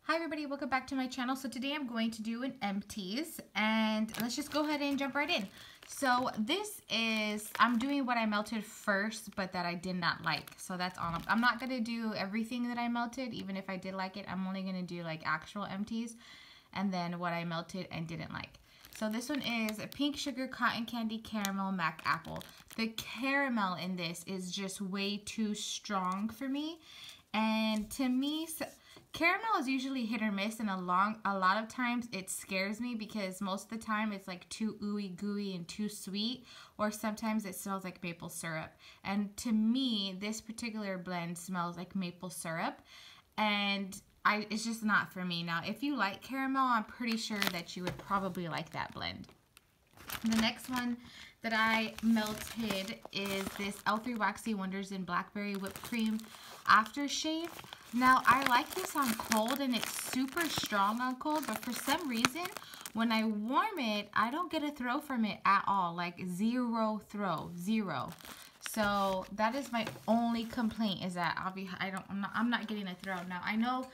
Hi everybody, welcome back to my channel. So today I'm going to do an empties and let's just go ahead and jump right in. So this is, I'm doing what I melted first but that I did not like. So that's all. I'm not going to do everything that I melted even if I did like it. I'm only going to do like actual empties and then what I melted and didn't like. So this one is a pink sugar cotton candy caramel mac apple. The caramel in this is just way too strong for me. And to me, caramel is usually hit or miss, and a lot of times it scares me because most of the time it's like too ooey gooey and too sweet, or sometimes it smells like maple syrup. And to me, this particular blend smells like maple syrup, and it's just not for me. Now, if you like caramel, I'm pretty sure that you would probably like that blend. The next one that I melted is this L3 Waxy Wonders in Blackberry Whipped Cream Aftershave. Now, I like this on cold and it's super strong on cold, but for some reason, when I warm it, I don't get a throw from it at all. Like zero throw, zero. So that is my only complaint, is that I'm not getting a throw. Now, I know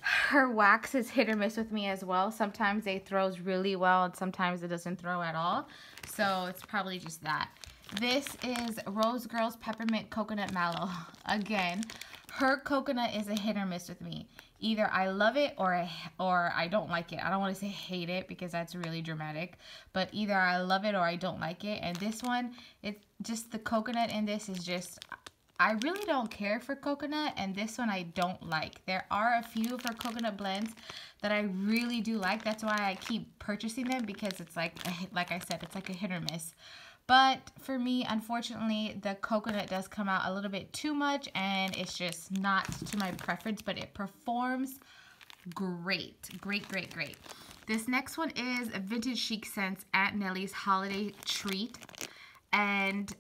her wax is hit or miss with me as well. Sometimes it throws really well and sometimes it doesn't throw at all. So it's probably just that. This is Rose Girls Peppermint Coconut Mallow. Again, her coconut is a hit or miss with me. Either I love it or I don't like it. I don't want to say hate it because that's really dramatic. But either I love it or I don't like it. And this one, it's just the coconut in this is just... I really don't care for coconut, and this one I don't like. There are a few of her coconut blends that I really do like. That's why I keep purchasing them, because it's like I said, it's like a hit or miss. But for me, unfortunately, the coconut does come out a little bit too much, and it's just not to my preference, but it performs great. Great, great, great. This next one is a Vintage Chic Scents Aunt Nellie's Holiday Treat. And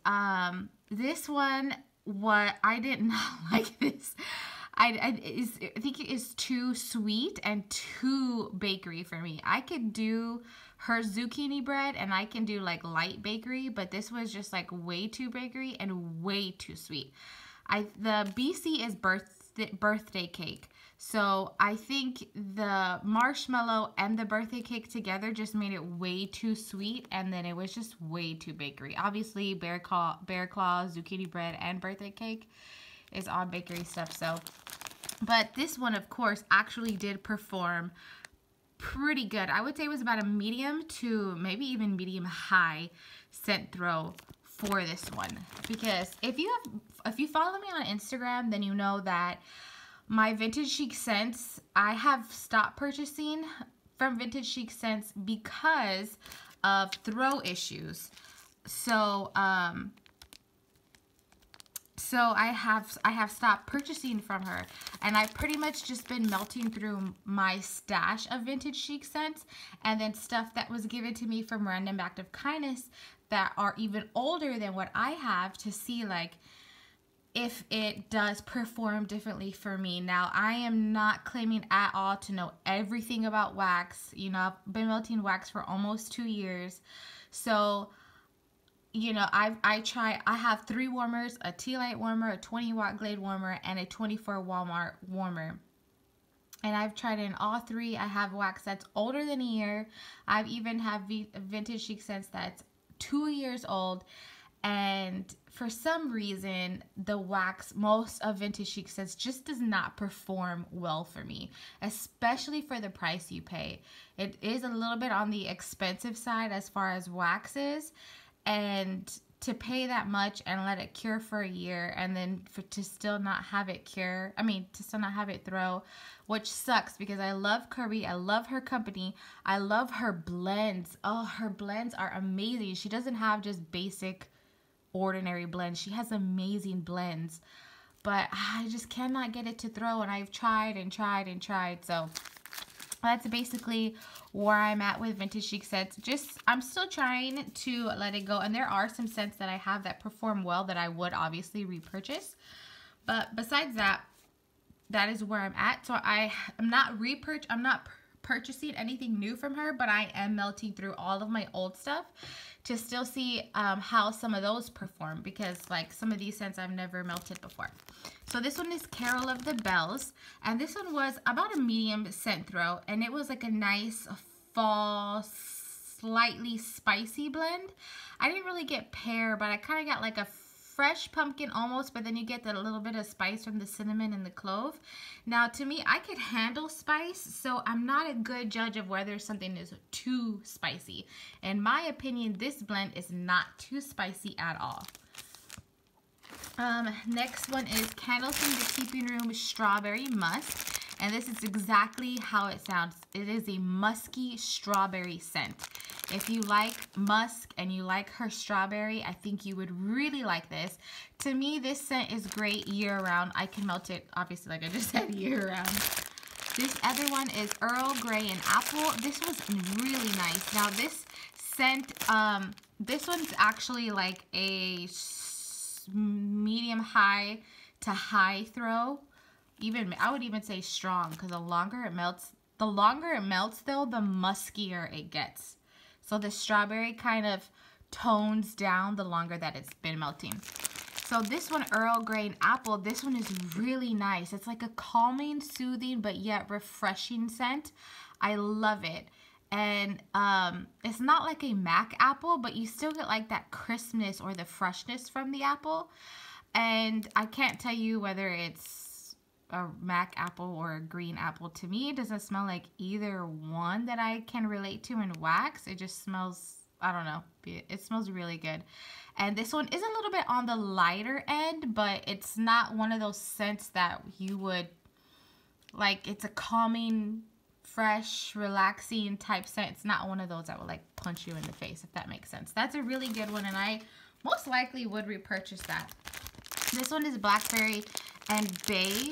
this one... what I did not like this. I think it is too sweet and too bakery for me. I could do her zucchini bread and I can do like light bakery, but this was just like way too bakery and way too sweet. The BC is birthday cake. So I think the marshmallow and the birthday cake together just made it way too sweet, and then it was just way too bakery. Obviously, bear claw, zucchini bread, and birthday cake is all bakery stuff. So, but this one, of course, actually did perform pretty good. I would say it was about a medium to maybe even medium high scent throw for this one, because if you follow me on Instagram, then you know that my Vintage Chic Scents, I have stopped purchasing from Vintage Chic Scents because of throw issues. So I have stopped purchasing from her, and I've pretty much just been melting through my stash of Vintage Chic Scents, and then stuff that was given to me from Random Act of Kindness that are even older than what I have, to see like if it does perform differently for me. Now, I am not claiming at all to know everything about wax. You know, I've been melting wax for almost 2 years. So, you know, I have 3 warmers, a tea light warmer, a 20-watt Glade warmer, and a 24-watt warmer. And I've tried in all 3. I have wax that's older than a year. I've even have Vintage Chic Scents that's 2 years old. And for some reason, the wax, most of Vintage Chic Scents just does not perform well for me, especially for the price you pay. It is a little bit on the expensive side as far as wax is, and to pay that much and let it cure for a year, and then to still not have it cure, to still not have it throw, which sucks because I love Kirby, I love her company, I love her blends. Oh, her blends are amazing. She doesn't have just basic ordinary blends. She has amazing blends, but I just cannot get it to throw, and I've tried and tried and tried. So that's basically where I'm at with Vintage Chic Scents. I'm still trying to let it go, and there are some scents that I have that perform well that I would obviously repurchase, but besides that, that is where I'm at. So I'm not purchasing anything new from her, but I am melting through all of my old stuff to still see how some of those perform, because like some of these scents I've never melted before. So this one is Carol of the Bells, and this one was about a medium scent throw, and it was like a nice fall, slightly spicy blend. I didn't really get pear, but I kind of got like a fresh pumpkin almost, but then you get that little bit of spice from the cinnamon and the clove. Now to me, I could handle spice, so I'm not a good judge of whether something is too spicy. In my opinion, this blend is not too spicy at all. Next one is Candles from the Keeping Room Strawberry Musk, and this is exactly how it sounds. It is a musky strawberry scent. If you like musk and you like her strawberry, I think you would really like this. To me, this scent is great year-round. I can melt it, obviously, like I just said, year-round. This other one is Earl Grey and Apple. This was really nice. Now, this scent, this one's actually like a medium high to high throw. I would even say strong, because the longer it melts though, the muskier it gets. So the strawberry kind of tones down the longer that it's been melting. So this one, Earl Grey and Apple, this one is really nice. It's like a calming, soothing, but yet refreshing scent. I love it. And it's not like a MAC apple, but you still get like that crispness or the freshness from the apple. And I can't tell you whether it's a MAC apple or a green apple. To me, it doesn't smell like either one that I can relate to in wax. It just smells, I don't know, it smells really good. And this one is a little bit on the lighter end, but it's not one of those scents that you would, like, it's a calming, fresh, relaxing type scent. It's not one of those that will like punch you in the face, if that makes sense. That's a really good one, and I most likely would repurchase that. This one is Blackberry and Bay.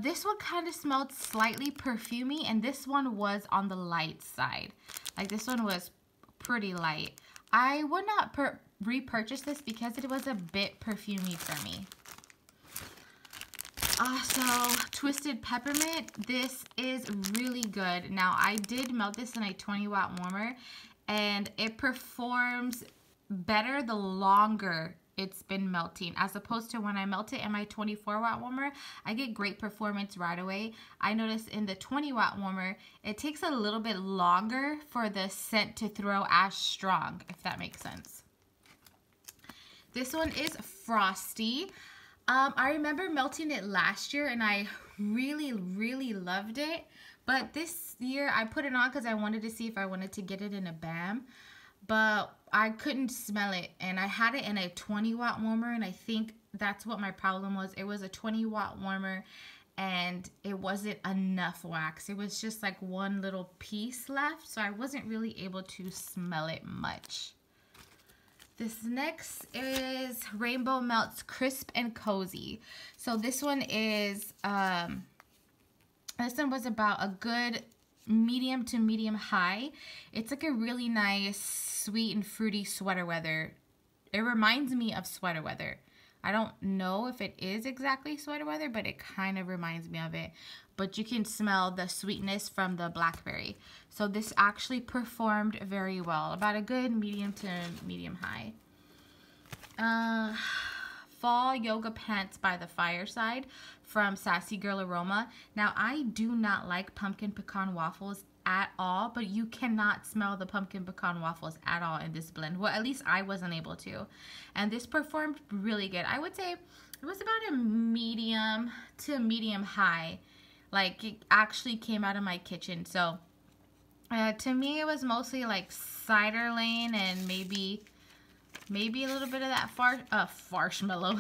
This one kind of smelled slightly perfumey, and this one was on the light side. Like, this one was pretty light. I would not repurchase this because it was a bit perfumey for me. So Twisted Peppermint, this is really good. Now, I did melt this in a 20-watt warmer, and it performs better the longer it's been melting, as opposed to when I melt it in my 24-watt warmer, I get great performance right away. I noticed in the 20-watt warmer, it takes a little bit longer for the scent to throw as strong, if that makes sense. This one is Frosty. I remember melting it last year, and I really, really loved it. But this year, I put it on because I wanted to see if I wanted to get it in a BAM. But I couldn't smell it, and I had it in a 20-watt warmer, and I think that's what my problem was. It was a 20-watt warmer, and it wasn't enough wax. It was just like one little piece left, so I wasn't really able to smell it much. This next is Rainbow Melts Crisp and Cozy. So this one is, this one was about a good medium to medium high. It's like a really nice, sweet and fruity sweater weather. It reminds me of sweater weather. I don't know if it is exactly sweater weather, but it kind of reminds me of it. But you can smell the sweetness from the blackberry. So this actually performed very well. About a good medium to medium high. Fall Yoga Pants by the Fireside from Sassy Girl Aroma. Now, I do not like pumpkin pecan waffles at all, but you cannot smell the pumpkin pecan waffles at all in this blend. Well, at least I wasn't able to. And this performed really good. I would say it was about a medium to medium high. Like, it actually came out of my kitchen. So, to me, it was mostly like Cider Lane and maybe a little bit of that marshmallow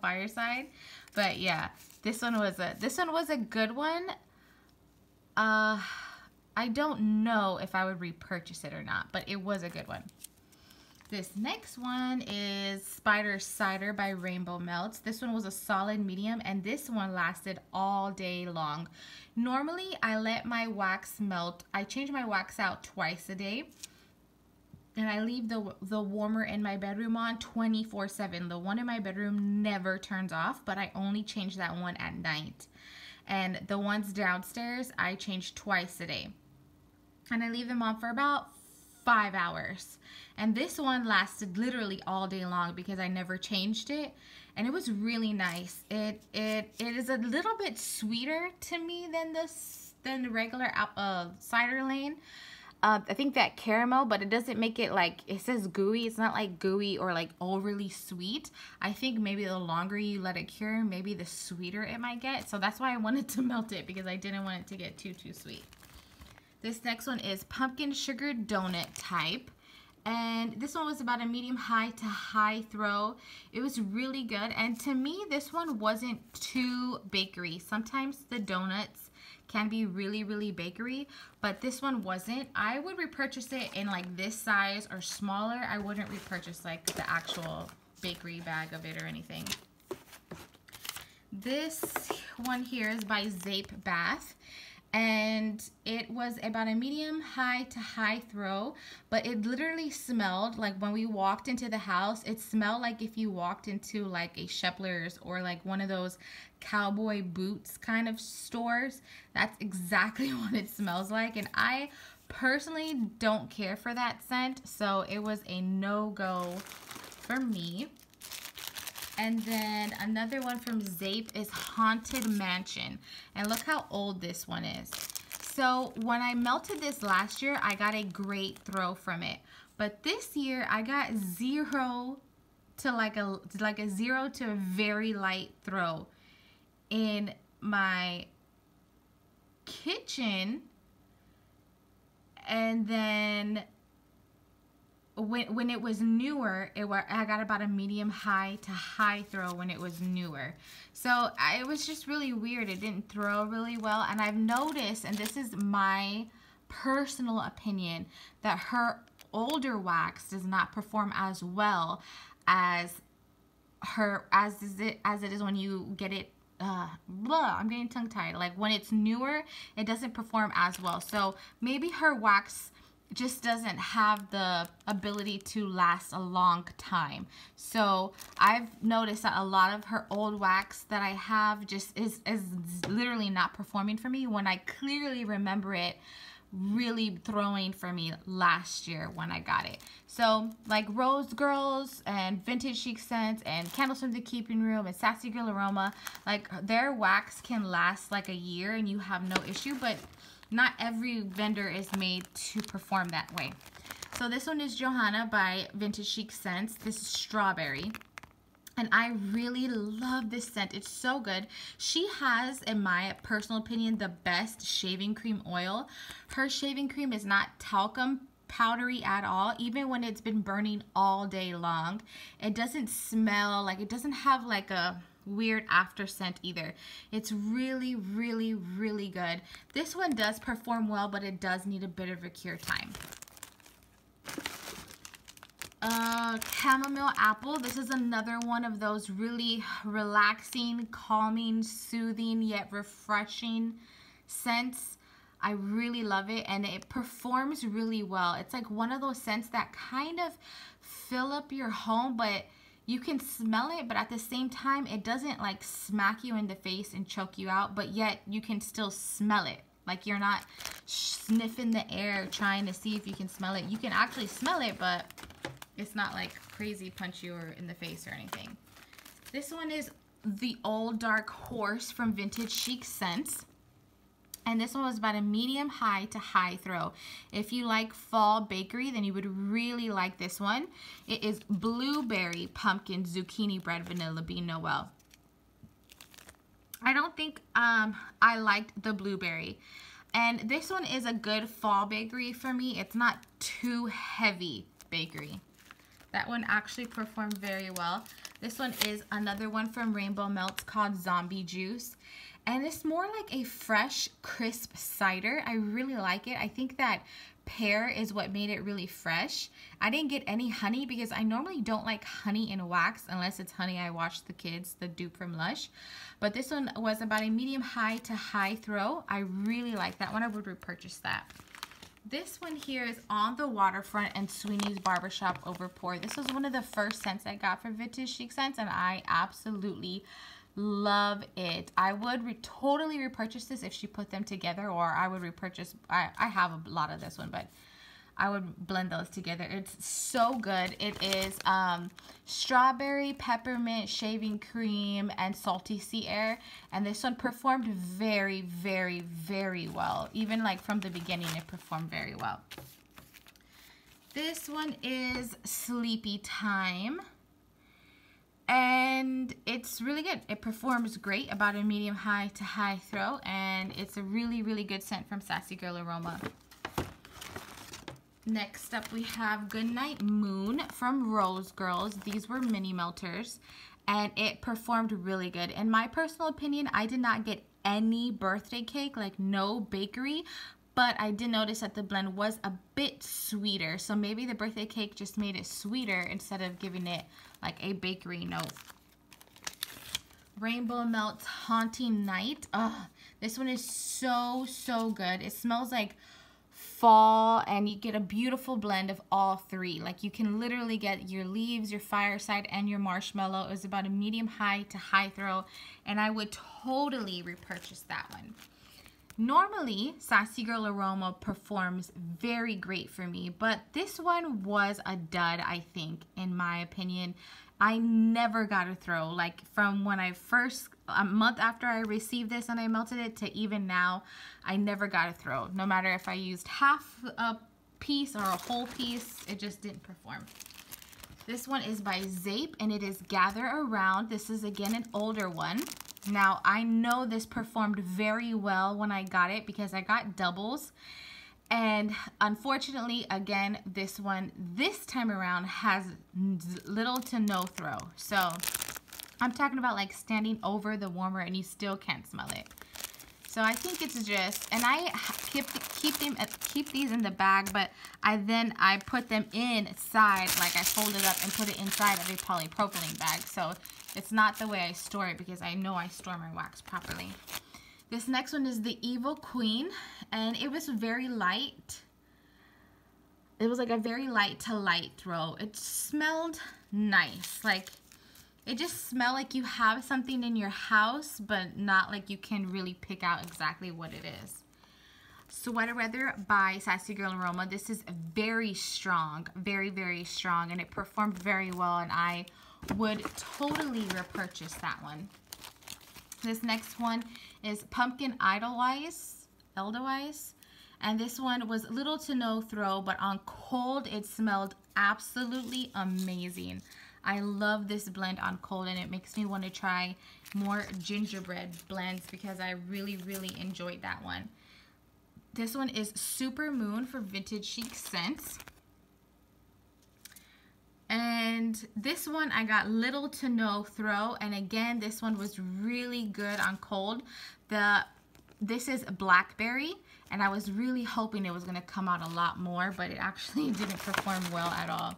fireside. But yeah, this one was a good one. I don't know if I would repurchase it or not, but it was a good one. This next one is Spider Cider by Rainbow Melts. This one was a solid medium, and this one lasted all day long. Normally, I let my wax melt. I change my wax out twice a day, and I leave the warmer in my bedroom on 24/7. The one in my bedroom never turns off, but I only change that one at night. And the ones downstairs, I change twice a day. And I leave them on for about 5 hours. And this one lasted literally all day long because I never changed it. And it was really nice. It is a little bit sweeter to me than the regular cider lane. I think that caramel, but it doesn't make it like, it says gooey. It's not like gooey or like overly sweet. I think maybe the longer you let it cure, maybe the sweeter it might get. So that's why I wanted to melt it, because I didn't want it to get too sweet. This next one is pumpkin sugar donut type. And this one was about a medium high to high throw. It was really good. And to me, this one wasn't too bakery. Sometimes the donuts can be really bakery, but this one wasn't. I would repurchase it in like this size or smaller. I wouldn't repurchase like the actual bakery bag of it or anything. This one here is by Zape Bath, and it was about a medium high to high throw, but it literally smelled like, when we walked into the house, it smelled like if you walked into like a Sheplers or like one of those cowboy boots kind of stores. That's exactly what it smells like, and I personally don't care for that scent, so it was a no-go for me. And then another one from Zape is Haunted Mansion. And look how old this one is. So when I melted this last year, I got a great throw from it. But this year, I got 0 to like a 0 to a very light throw in my kitchen. And then when it was newer, I got about a medium high to high throw when it was newer. So it was just really weird. It didn't throw really well. And I've noticed, and this is my personal opinion, that her older wax does not perform as well as it is when you get it. I'm getting tongue-tied. Like when it's newer, it doesn't perform as well. So maybe her wax just doesn't have the ability to last a long time. So I've noticed that a lot of her old wax that I have just is literally not performing for me, when I clearly remember it really throwing for me last year when I got it. So like Rose Girls and Vintage Chic Scents and Candles from the Keeping Room and Sassy Girl Aroma, like their wax can last like a year and you have no issue, but not every vendor is made to perform that way. So this one is Johanna by Vintage Chic Scents. This is strawberry. And I really love this scent. It's so good. She has, in my personal opinion, the best shaving cream oil. Her shaving cream is not talcum powdery at all. Even when it's been burning all day long, it doesn't smell like, it doesn't have like a weird after scent either. It's really good. This one does perform well, but it does need a bit of a cure time. Chamomile apple. This is another one of those really relaxing, calming, soothing, yet refreshing scents. I really love it, and it performs really well. It's like one of those scents that kind of fill up your home, but you can smell it, but at the same time, it doesn't like smack you in the face and choke you out, but yet you can still smell it. Like you're not sniffing the air trying to see if you can smell it. You can actually smell it, but it's not like crazy punch you or in the face or anything. This one is the Old Dark Horse from Vintage Chic Scents. And this one was about a medium high to high throw. If you like fall bakery, then you would really like this one. It is blueberry, pumpkin, zucchini bread, vanilla bean, Noel. I don't think I liked the blueberry. And this one is a good fall bakery for me. It's not too heavy bakery. That one actually performed very well. This one is another one from Rainbow Melts called Zombie Juice. And it's more like a fresh, crisp cider. I really like it. I think that pear is what made it really fresh. I didn't get any honey because I normally don't like honey in wax unless it's honey I watched the kids, the dupe from Lush. But this one was about a medium high to high throw. I really like that one. I would repurchase that. This one here is On the Waterfront and Sweeney's Barbershop Overpour. This was one of the first scents I got from Vintage Chic Scents, and I absolutely Love it. I would totally repurchase this if she put them together, or I would repurchase, I have a lot of this one, but I would blend those together. It's so good. It is strawberry, peppermint, shaving cream, and salty sea air. And this one performed very, very, very well. Even like from the beginning, it performed very well. This one is Sleepy Time. And it's really good. It performs great, about a medium high to high throw. And it's a really, really good scent from Sassy Girl Aroma. Next up, we have Goodnight Moon from Rose Girls. These were mini melters, and it performed really good. In my personal opinion, I did not get any birthday cake, like no bakery, but I did notice that the blend was a bit sweeter. So maybe the birthday cake just made it sweeter instead of giving it like a bakery note. Rainbow Melts Haunting Night. This one is so, so good. It smells like fall, and you get a beautiful blend of all three. Like you can literally get your leaves, your fireside, and your marshmallow. It was about a medium high to high throw, and I would totally repurchase that one. Normally, Sassy Girl Aroma performs very great for me, but this one was a dud, I think, in my opinion. I never got a throw. Like from when I first, a month after I received this and I melted it to even now, I never got a throw. No matter if I used half a piece or a whole piece, it just didn't perform. This one is by Zape, and it is Gather Around. This is again an older one. Now I know this performed very well when I got it because I got doubles. And unfortunately, again, this one, this time around, has little to no throw. So I'm talking about like standing over the warmer and you still can't smell it. So I think it's just, and I keep these in the bag, but I put them inside, like I fold it up and put it inside of a polypropylene bag. So it's not the way I store it because I know I store my wax properly. This next one is the Evil Queen, and it was very light. It was like a very light to light throw. It smelled nice. Like, it just smelled like you have something in your house, but not like you can really pick out exactly what it is. Sweater Weather by Sassy Girl Aroma. This is very strong, very, very strong, and it performed very well, and I would totally repurchase that one. This next one is Pumpkin Edelweiss, and this one was little to no throw, but on cold it smelled absolutely amazing. I love this blend on cold, and it makes me want to try more gingerbread blends because I really, really enjoyed that one. This one is Super Moon for Vintage Chic Scents. And this one I got little to no throw, and again this one was really good on cold. This is Blackberry, and I was really hoping it was going to come out a lot more, but it actually didn't perform well at all.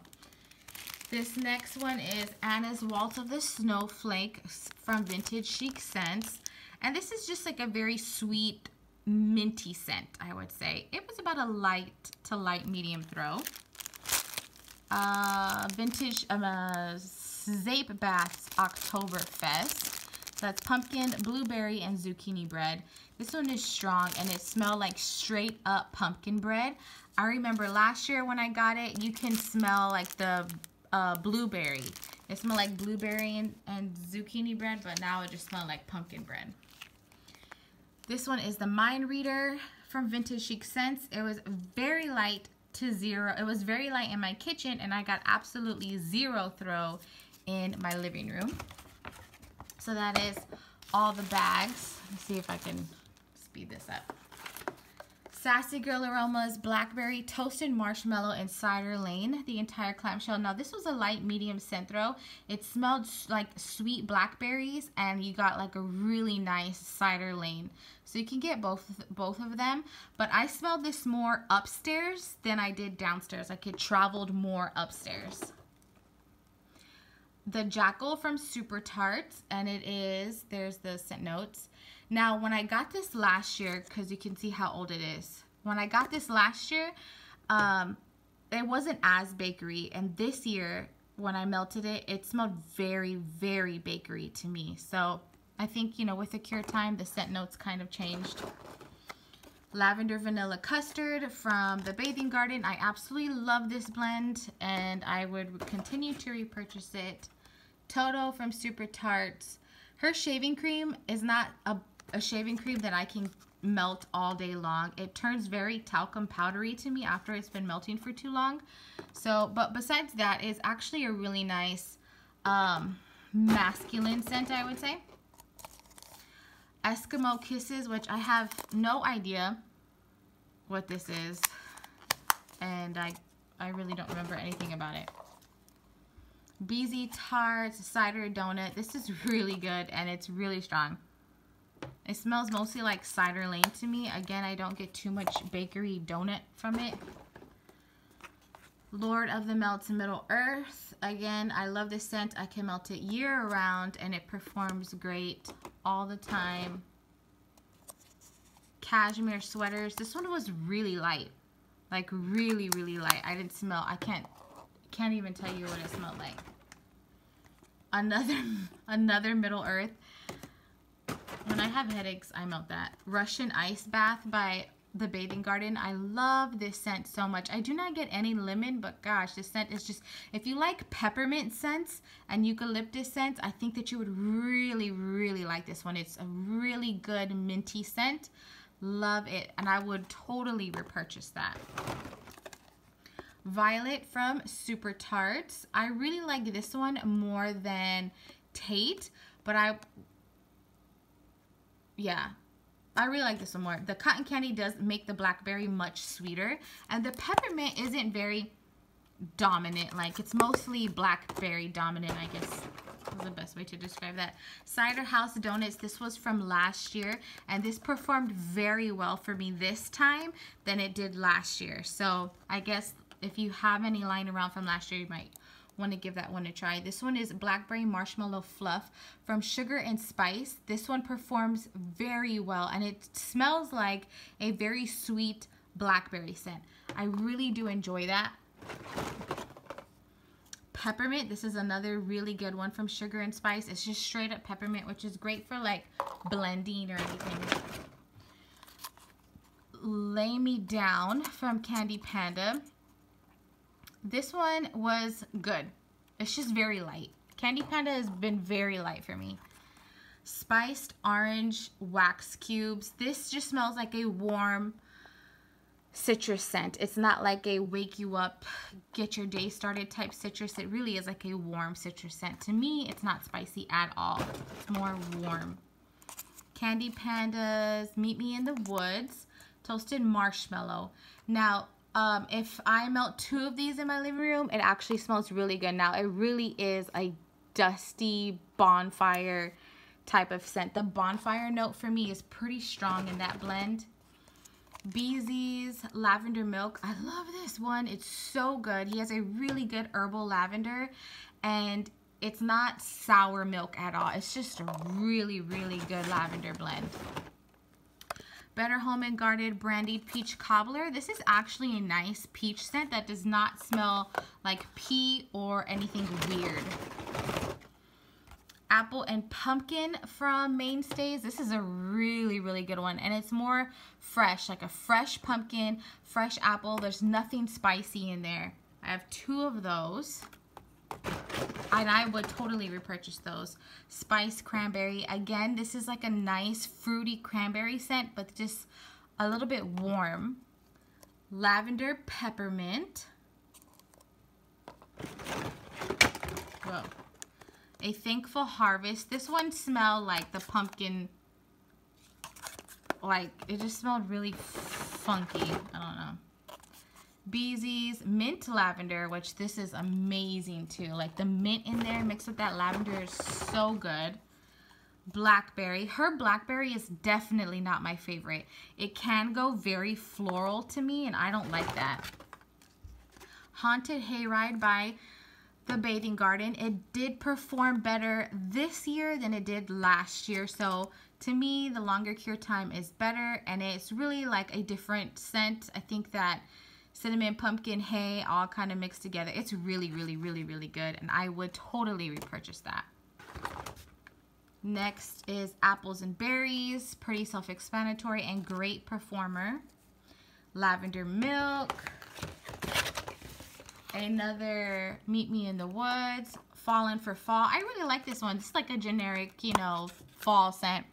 This next one is Anna's Waltz of the Snowflake from Vintage Chic Scents, and this is just like a very sweet minty scent, I would say. It was about a light to light medium throw. Vintage Zape Baths Oktoberfest. So that's pumpkin, blueberry, and zucchini bread. This one is strong, and it smelled like straight up pumpkin bread. I remember last year when I got it, you can smell like the blueberry. It smelled like blueberry and zucchini bread, but now it just smelled like pumpkin bread. This one is the Mind Reader from Vintage Chic Scents. It was very light to zero. It was very light in my kitchen, and I got absolutely zero throw in my living room. So that is all the bags. Let's see if I can speed this up. Sassy Girl Aromas Blackberry, Toasted Marshmallow, and Cider Lane, the entire clamshell. Now this was a light medium scent throw. It smelled like sweet blackberries, and you got like a really nice Cider Lane. So you can get both of them, but I smelled this more upstairs than I did downstairs. Like it traveled more upstairs. The Jackal from Super Tarts, and it is, there's the scent notes. Now, when I got this last year, because you can see how old it is. When I got this last year, it wasn't as bakery. And this year, when I melted it, it smelled very, very bakery to me. So, I think, you know, with the cure time, the scent notes kind of changed. Lavender Vanilla Custard from the Bathing Garden. I absolutely love this blend, and I would continue to repurchase it. Toto from Super Tarts. Her shaving cream is not a shaving cream that I can melt all day long. It turns very talcum powdery to me after it's been melting for too long. So, but besides that, it's actually a really nice masculine scent, I would say. Eskimo Kisses, which I have no idea what this is, and I really don't remember anything about it. BZ Tarts Cider Donut. This is really good, and it's really strong. It smells mostly like Cider Lane to me. Again, I don't get too much bakery donut from it. Lord of the Melts Middle Earth. Again, I love this scent. I can melt it year round, and it performs great all the time. Cashmere Sweaters. This one was really light. Like really, really light. I didn't smell. I can't even tell you what it smelled like. Another Middle Earth. When I have headaches, I melt that. Russian Ice Bath by the Bathing Garden. I love this scent so much. I do not get any lemon, but gosh, this scent is just, if you like peppermint scents and eucalyptus scents, I think that you would really, really like this one. It's a really good minty scent. Love it, and I would totally repurchase that. Violet from Super Tarts. I really like this one more than Tate, but I really like this one more. The cotton candy does make the blackberry much sweeter, and the peppermint isn't very dominant. Like, it's mostly blackberry dominant, I guess is the best way to describe that. Cider House Donuts. This was from last year, and this performed very well for me this time than it did last year. So I guess if you have any lying around from last year, you might want to give that one a try. This one is Blackberry Marshmallow Fluff from Sugar and Spice. This one performs very well, and it smells like a very sweet blackberry scent. I really do enjoy that. Peppermint. This is another really good one from Sugar and Spice. It's just straight up peppermint, which is great for like blending or anything. Lay Me Down from Candy Panda. This one was good. It's just very light. Candy Panda has been very light for me. Spiced Orange Wax Cubes. This just smells like a warm citrus scent. It's not like a wake you up, get your day started type citrus. It really is like a warm citrus scent. To me, it's not spicy at all. It's more warm. Candy Panda's Meet Me in the Woods Toasted Marshmallow. Now, if I melt 2 of these in my living room, it actually smells really good. Now, it really is a dusty bonfire type of scent. The bonfire note for me is pretty strong in that blend. BZ's Lavender Milk. I love this one. It's so good. He has a really good herbal lavender, and it's not sour milk at all. It's just a really, really good lavender blend. Better Home and Garden Brandied Peach Cobbler. This is actually a nice peach scent that does not smell like pea or anything weird. Apple and Pumpkin from Mainstays. This is a really, really good one, and it's more fresh, like a fresh pumpkin, fresh apple. There's nothing spicy in there. I have 2 of those, and I would totally repurchase those. Spiced Cranberry. Again, this is like a nice fruity cranberry scent, but just a little bit warm. Lavender Peppermint. Whoa. A Thankful Harvest. This one smelled like the pumpkin, like it just smelled really funky. I don't know. BZ's Mint Lavender, which this is amazing too. Like the mint in there mixed with that lavender is so good. Blackberry. Her blackberry is definitely not my favorite. It can go very floral to me, and I don't like that. Haunted Hayride by the Bathing Garden. It did perform better this year than it did last year. So to me, the longer cure time is better, and it's really like a different scent. I think that cinnamon, pumpkin, hay, all kind of mixed together. It's really, really, really, really good, and I would totally repurchase that. Next is Apples and Berries, pretty self-explanatory and great performer. Lavender Milk. Another Meet Me in the Woods, Fallen for Fall. I really like this one. It's like a generic, you know, fall scent.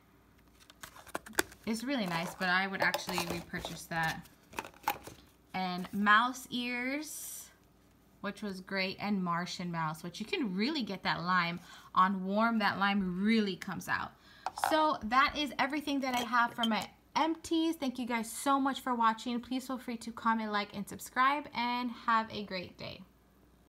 It's really nice, but I would actually repurchase that. And Mouse Ears, which was great, and Martian Mouse, which you can really get that lime on warm. That lime really comes out. So that is everything that I have for my Empties. Thank you guys so much for watching. Please feel free to comment, like, and subscribe, and have a great day.